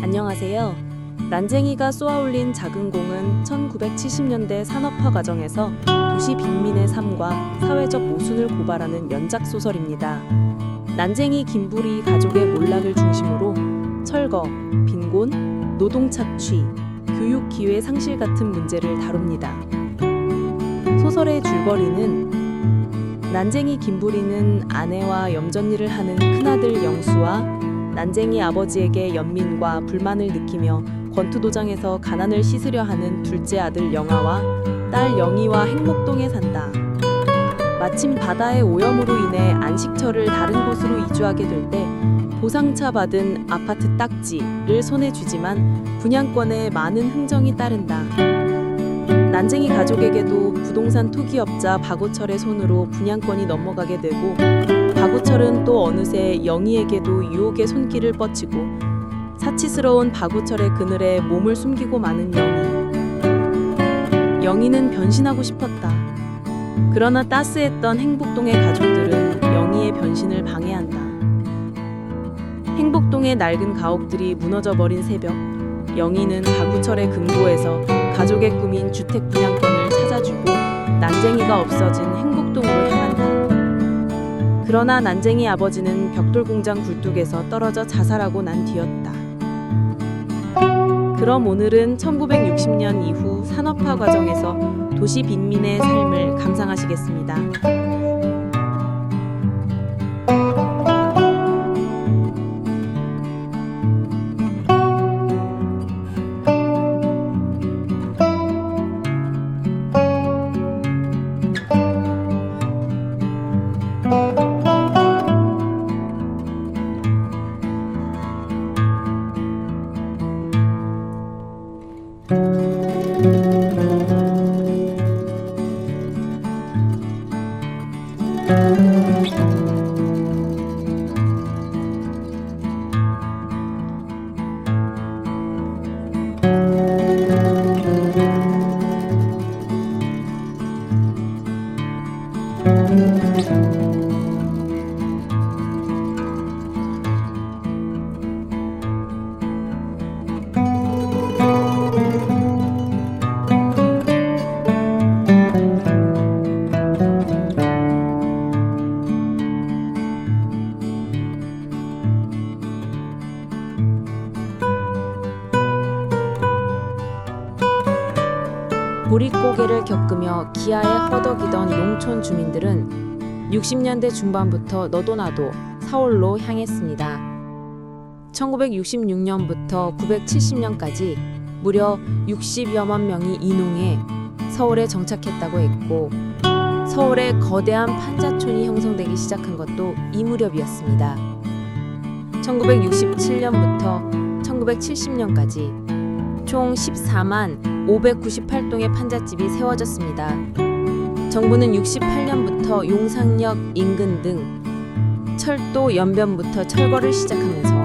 안녕하세요. 난쟁이가 쏘아올린 작은 공은 1970년대 산업화 과정에서 도시 빈민의 삶과 사회적 모순을 고발하는 연작 소설입니다. 난쟁이 김부리 가족의 몰락을 중심으로 철거, 빈곤, 노동 착취, 교육 기회 상실 같은 문제를 다룹니다. 소설의 줄거리는 난쟁이 김부리는 아내와 염전일을 하는 큰아들 영수와 난쟁이 아버지에게 연민과 불만을 느끼며 권투도장에서 가난을 씻으려 하는 둘째 아들 영아와 딸 영희와 행복동에 산다. 마침 바다의 오염으로 인해 안식처를 다른 곳으로 이주하게 될 때 보상차 받은 아파트 딱지를 손에 쥐지만 분양권에 많은 흥정이 따른다. 난쟁이 가족에게도 부동산 투기업자 박우철의 손으로 분양권이 넘어가게 되고 박우철은 또 어느새 영희에게도 유혹의 손길을 뻗치고 사치스러운 박우철의 그늘에 몸을 숨기고 마는 영희. 영희는 변신하고 싶었다. 그러나 따스했던 행복동의 가족들은 영희의 변신을 방해한다. 행복동의 낡은 가옥들이 무너져버린 새벽, 영희는 박우철의 금고에서 가족의 꿈인 주택 분양권을 찾아주고 난쟁이가 없어진 행복동으로 향한다. 그러나 난쟁이 아버지는 벽돌공장 굴뚝에서 떨어져 자살하고 난 뒤였다. 그럼 오늘은 1960년 이후 산업화 과정에서 도시 빈민의 삶을 감상하시겠습니다. 보릿고개를 겪으며 기아에 허덕이던 농촌 주민들은 60년대 중반부터 너도 나도 서울로 향했습니다. 1966년부터 970년까지 무려 60여만 명이 이농해 서울에 정착했다고 했고 서울에 거대한 판자촌이 형성되기 시작한 것도 이 무렵이었습니다. 1967년부터 1970년까지 총 14만 598동의 판잣집이 세워졌습니다. 정부는 68년부터 용산역 인근 등 철도 연변부터 철거를 시작하면서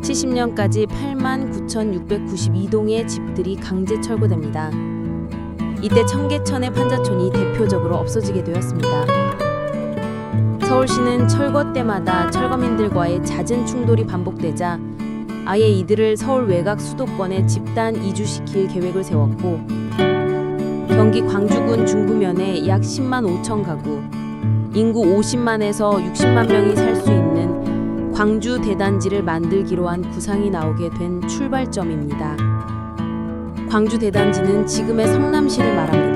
70년까지 8만 9,692동의 집들이 강제 철거됩니다. 이때 청계천의 판자촌이 대표적으로 없어지게 되었습니다. 서울시는 철거 때마다 철거민들과의 잦은 충돌이 반복되자 아예 이들을 서울 외곽 수도권에 집단 이주시킬 계획을 세웠고 경기 광주군 중부면에 약 10만 5천 가구, 인구 50만에서 60만 명이 살 수 있는 광주 대단지를 만들기로 한 구상이 나오게 된 출발점입니다. 광주 대단지는 지금의 성남시를 말합니다.